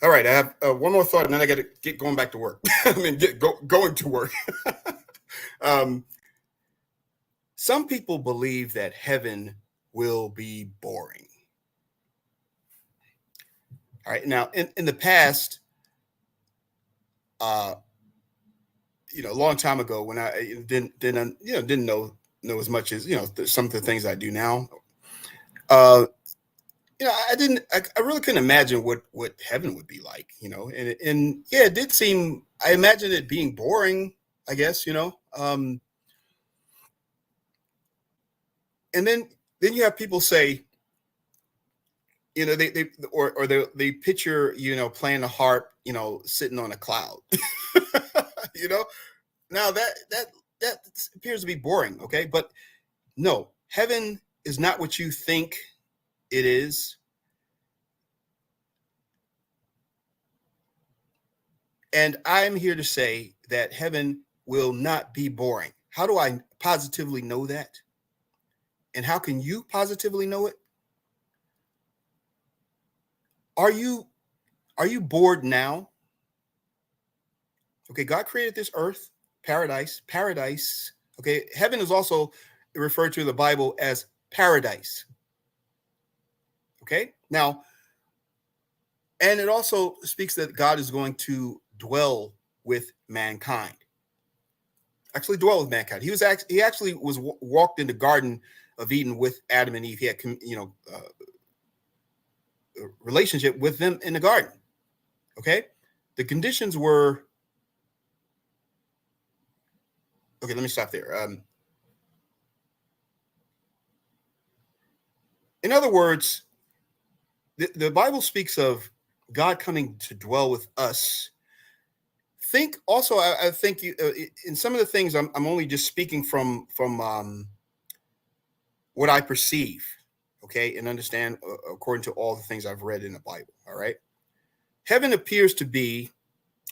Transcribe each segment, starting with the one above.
All right, I have one more thought, and then I got to get going back to work. I mean, going to work. um, some people believe that heaven will be boring. All right, now in the past, uh, a long time ago, when I didn't know as much as some of the things I do now. Uh, I didn't. I really couldn't imagine what heaven would be like. And yeah, it did seem. I imagined it being boring. I guess. And then you have people say, they picture playing the harp, sitting on a cloud. you know. Now that appears to be boring. Okay, but no, heaven is not what you think it is. And I'm here to say that heaven will not be boring. How do I positively know that? And how can you positively know it? Are you bored now? Okay, God created this earth, paradise. Okay, heaven is also referred to in the Bible as paradise. Okay, now, and it also speaks that God is going to dwell with mankind. Actually, dwell with mankind. He actually was walked in the Garden of Eden with Adam and Eve. He had a relationship with them in the garden. Okay, the conditions were okay. Let me stop there. In other words, the Bible speaks of God coming to dwell with us. Think also, I think in some of the things I'm only just speaking from what I perceive, okay, and understand according to all the things I've read in the Bible. All right, heaven appears to be,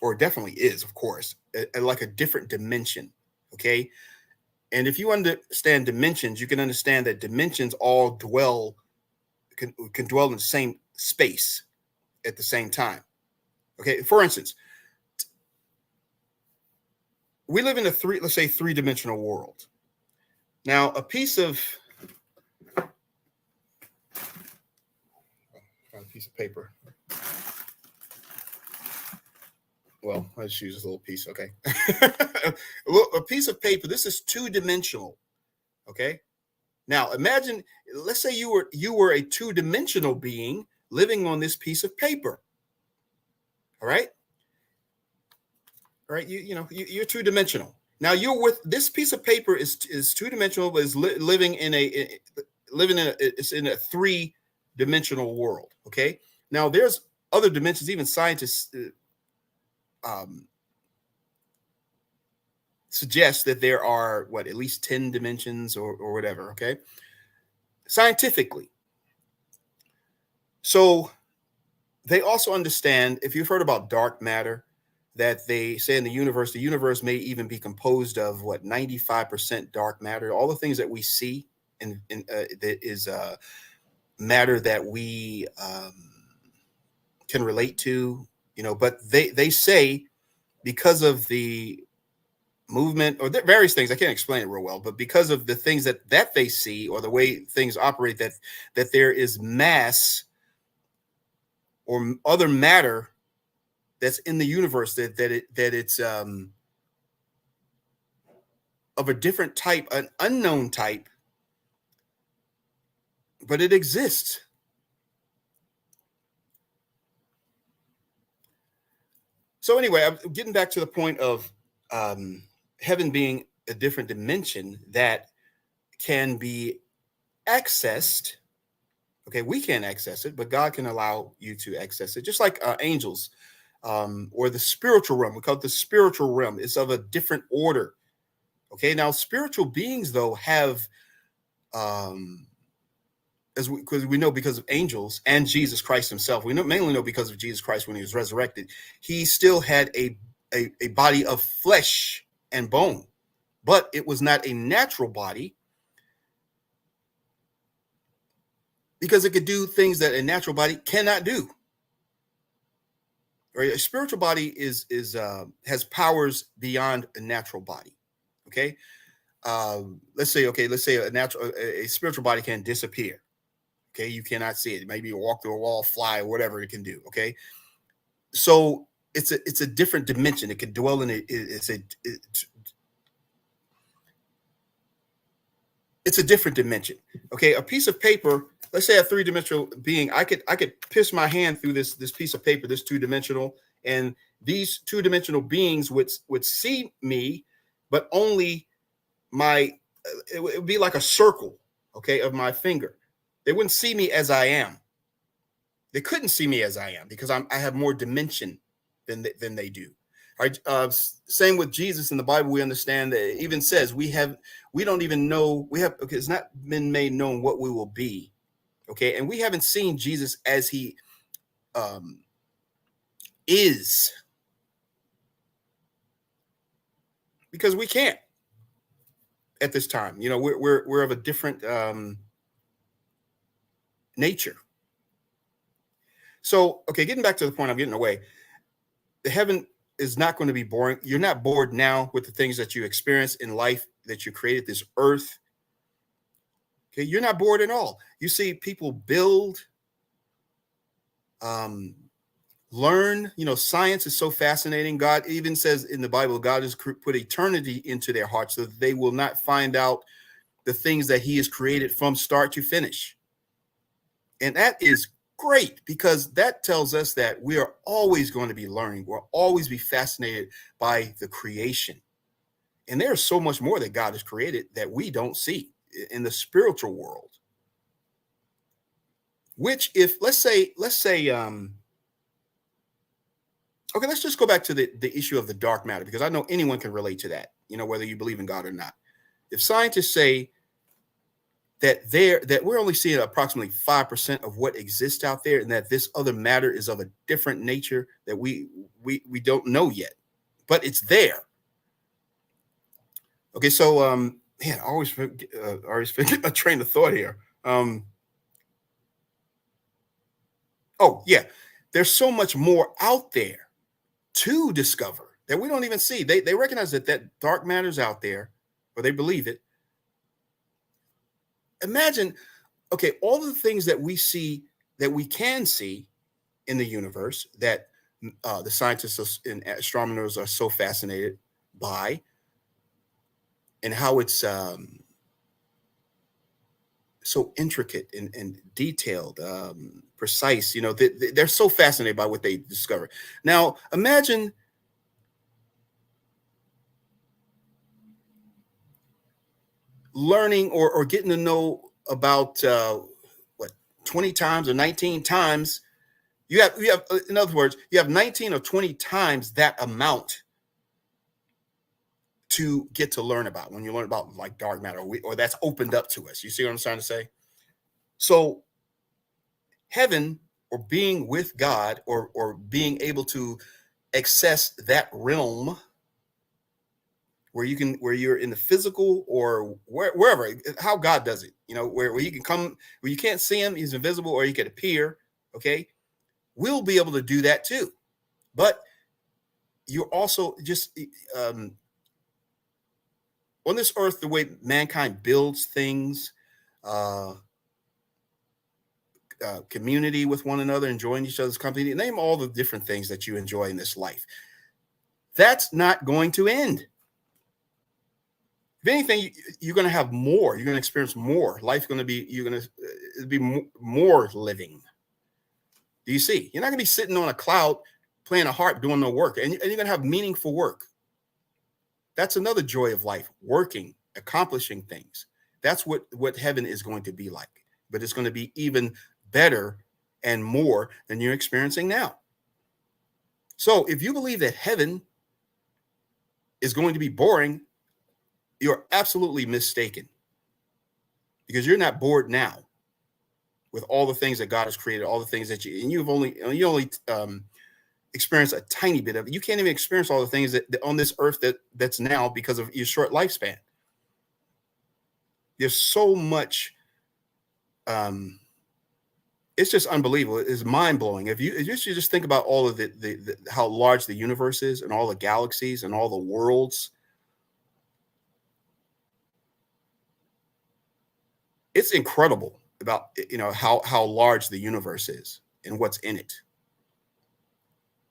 or definitely is, of course, like a different dimension. Okay, and if you understand dimensions, you can understand that dimensions all can dwell in the same space at the same time. Okay, for instance, we live in let's say three-dimensional world. Now, a piece of paper. Well, let's use this little piece. Okay, a piece of paper. This is two-dimensional. Okay. Now, imagine. Let's say you were a two-dimensional being living on this piece of paper. All right. All right. You're two-dimensional. Now you're with this piece of paper is two-dimensional, but is living in it's in a three-dimensional world. Okay. Now there's other dimensions. Even scientists suggest that there are at least 10 dimensions or whatever. Okay. Scientifically. So they also understand, if you've heard about dark matter, that they say in the universe may even be composed of 95% dark matter. All the things that we see that is matter that we can relate to, but they say, because of the movement or various things, I can't explain it real well, but because of the things that they see, or the way things operate, that there is mass or other matter that's in the universe, that it's of a different type, an unknown type, but it exists. So anyway, I'm getting back to the point of heaven being a different dimension that can be accessed. Okay, we can't access it, but God can allow you to access it, just like angels, or the spiritual realm. We call it the spiritual realm. It's of a different order. Okay, now spiritual beings, though, have um, because we know, because of angels and Jesus Christ himself, we mainly know because of Jesus Christ. When he was resurrected, he still had a body of flesh and bone, but it was not a natural body, because it could do things that a natural body cannot do. Right? A spiritual body is has powers beyond a natural body. Okay, let's say a spiritual body can disappear. Okay, you cannot see it. Maybe you walk through a wall, fly, or whatever it can do. Okay, so it's a different dimension. It can dwell in it. It's a different dimension. Okay, a piece of paper. Let's say a three-dimensional being. I could pierce my hand through this piece of paper, this two-dimensional, and these two-dimensional beings would see me, but only my. It would be like a circle, okay, of my finger. They wouldn't see me as I am. They couldn't see me as I am because I have more dimension than they do. All right. Same with Jesus in the Bible. We understand that it even says we don't even know okay, it's not been made known what we will be. Okay, and we haven't seen Jesus as he um, is because we can't at this time. You know, we're of a different nature. So, okay, getting back to the point, I'm getting away. The heaven is not going to be boring. You're not bored now with the things that you experience in life that you created, this earth. Okay, you're not bored at all. You see people build, um, learn. You know, science is so fascinating. God even says in the Bible, God has put eternity into their hearts so that they will not find out the things that He has created from start to finish. And that is great because that tells us that we are always going to be learning. We'll always be fascinated by the creation. And there's so much more that God has created that we don't see in the spiritual world. Which, if let's say, okay, let's just go back to the issue of the dark matter because I know anyone can relate to that. You know, whether you believe in God or not. If scientists say that we're only seeing approximately 5% of what exists out there, and that this other matter is of a different nature that we don't know yet, but it's there. Okay, so man, I always forget a train of thought here. Oh yeah, there's so much more out there to discover that we don't even see. They recognize that dark matter's out there, or they believe it. Imagine, okay, all the things that we see that we can see in the universe that the scientists and astronomers are so fascinated by, and how it's so intricate and detailed, precise. You know, they're so fascinated by what they discover. Now, imagine learning or getting to know about what 20 times or 19 times. You have in other words, you have 19 or 20 times that amount to get to learn about when you learn about like dark matter, or that's opened up to us. You see what I'm trying to say? So heaven, or being with God, or being able to access that realm where you're in the physical, or wherever, how God does it, you know, where you can come, where you can't see him, he's invisible, or he could appear. Okay, we'll be able to do that too. But you're also just on this earth, the way mankind builds things, uh, community with one another, enjoying each other's company. Name all the different things that you enjoy in this life. That's not going to end. If anything, you're going to have more. You're going to experience more. Life's going to be, you're going to be more living. Do you see? You're not going to be sitting on a cloud playing a harp doing no work, and you're going to have meaningful work. That's another joy of life, working, accomplishing things. That's what heaven is going to be like, but it's going to be even better and more than you're experiencing now. So if you believe that heaven is going to be boring, you're absolutely mistaken, because you're not bored now with all the things that God has created, all the things that you only experience a tiny bit of it. You can't even experience all the things that on this earth that's now because of your short lifespan. There's so much It's just unbelievable. It's mind blowing. If you should just think about all of the how large the universe is and all the galaxies and all the worlds, it's incredible about how large the universe is and what's in it.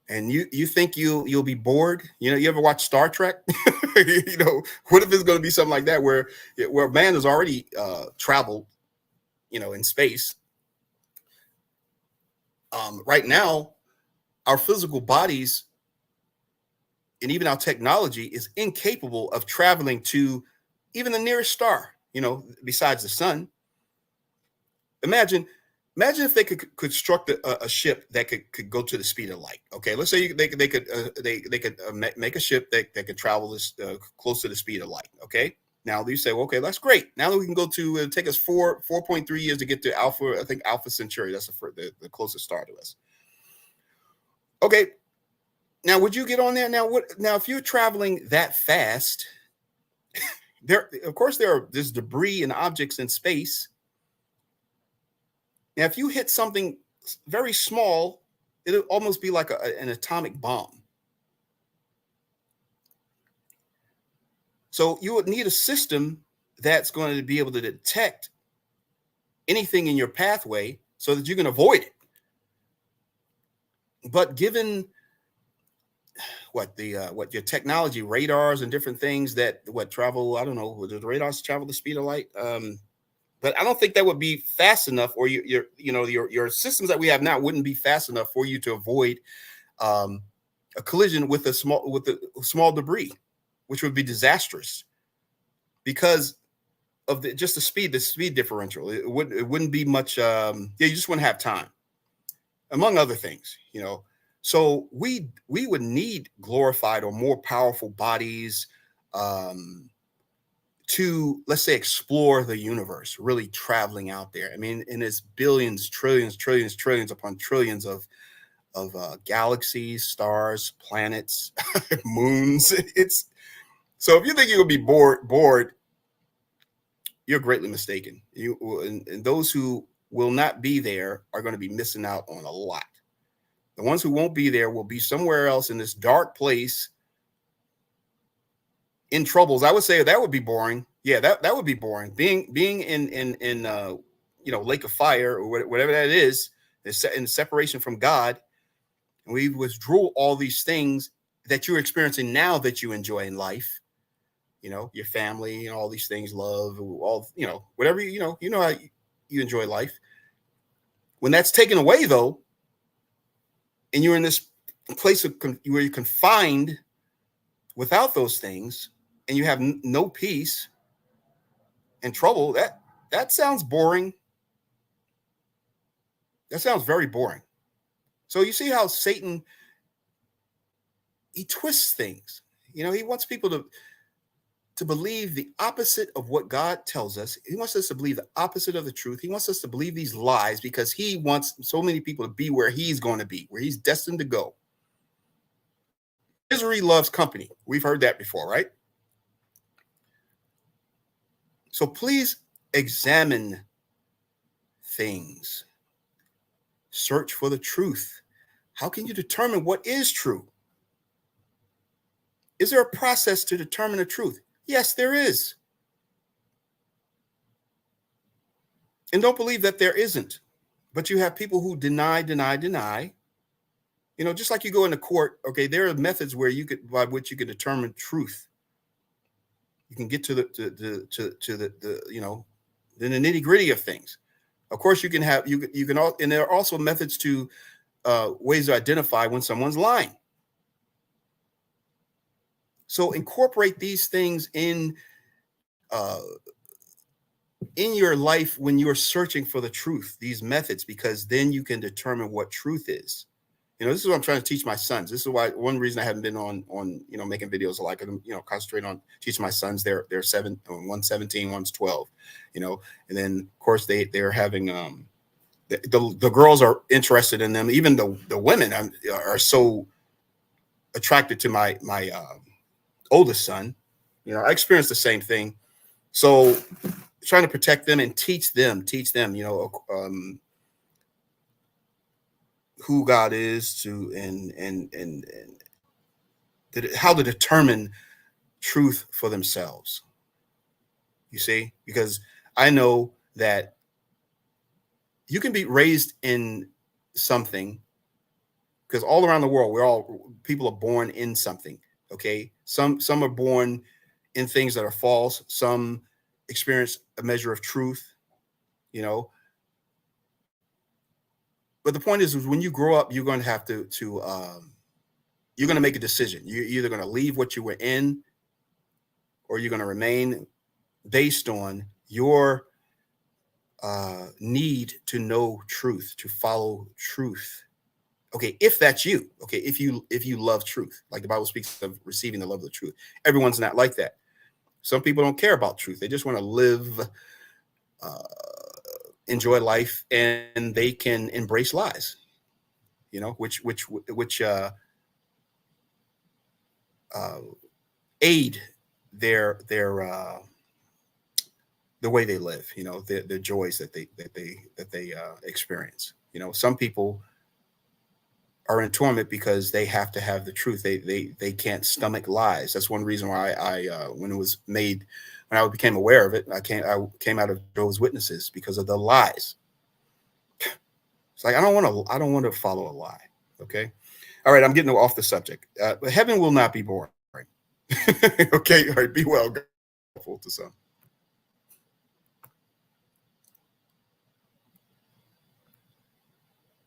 And you think you'll be bored? You ever watch Star Trek? What if it's going to be something like that where man has already traveled, in space. Right now, our physical bodies and even our technology is incapable of traveling to even the nearest star, besides the sun. Imagine, imagine if they could construct a ship that could go to the speed of light. Okay, let's say they could make a ship that could travel this close to the speed of light. Okay, now you say, well, okay, that's great. Now that we can go to take us 4.3 years to get to Alpha, I think Alpha Centauri. That's the closest star to us. Okay, now would you get on there? Now if you're traveling that fast, of course there's debris and objects in space. Now, if you hit something very small, it'll almost be like an atomic bomb. So you would need a system that's going to be able to detect anything in your pathway so that you can avoid it. But given what your technology, radars and different things that travel, I don't know, do the radars travel the speed of light? But I don't think that would be fast enough, or your systems that we have now wouldn't be fast enough for you to avoid a collision with a small debris, which would be disastrous because of the speed differential. It wouldn't be much. You just wouldn't have time, among other things. So we would need glorified or more powerful bodies. To, let's say, explore the universe, really traveling out there. I mean, and it's billions, trillions upon trillions of galaxies, stars, planets, moons. It's so if you think you'll be bored, you're greatly mistaken. And those who will not be there are going to be missing out on a lot. The ones who won't be there will be somewhere else in this dark place in troubles. I would say that would be boring. Yeah, that would be boring. Being in lake of fire or whatever that is in separation from God, and we withdrew all these things that you're experiencing now that you enjoy in life. Your family and all these things, love, all whatever how you enjoy life. When that's taken away, though, and you're in this place where you're confined without those things, and you have no peace and trouble, that sounds boring. That sounds very boring. So you see how Satan, he twists things. He wants people to believe the opposite of what God tells us. He wants us to believe the opposite of the truth. He wants us to believe these lies because he wants so many people to be where he's going to be, where he's destined to go. Misery loves company. We've heard that before, right? So please examine things. Search for the truth. How can you determine what is true? Is there a process to determine the truth? Yes, there is. And don't believe that there isn't. But you have people who deny. Just like you go into court, okay, there are methods by which you could determine truth. You can get to the nitty-gritty of things. Of course, you can and there are also methods to ways to identify when someone's lying. So incorporate these things in your life when you're searching for the truth, these methods, because then you can determine what truth is. This is what I'm trying to teach my sons. This is why one reason I haven't been on making videos like concentrate on teaching my sons. They're 7, one's 17, one's 12, and then of course they're having the girls are interested in them. Even the women are so attracted to my oldest son. I experienced the same thing. So trying to protect them and teach them, who God is to how to determine truth for themselves. You see, because I know that you can be raised in something, because all around the world people are born in something. Okay, some are born in things that are false, some experience a measure of truth, you know. But the point is when you grow up, you're going to have to you're going to make a decision. You're either going to leave what you were in, or you're going to remain, based on your need to know truth, to follow truth. Okay, if that's you. Okay, if you love truth, like the Bible speaks of receiving the love of the truth. Everyone's not like that. Some people don't care about truth. They just want to live, uh, enjoy life, and they can embrace lies. You know, which uh, aid their the way they live. You know, the joys that they experience. You know, some people are in torment because they have to have the truth. They can't stomach lies. That's one reason why when it was made, when I became aware of it, I came out of Jehovah's Witnesses because of the lies. It's like I don't want to follow a lie. Okay, all right. I'm getting off the subject. Heaven will not be boring. Okay, all right. Be well. Grateful to some.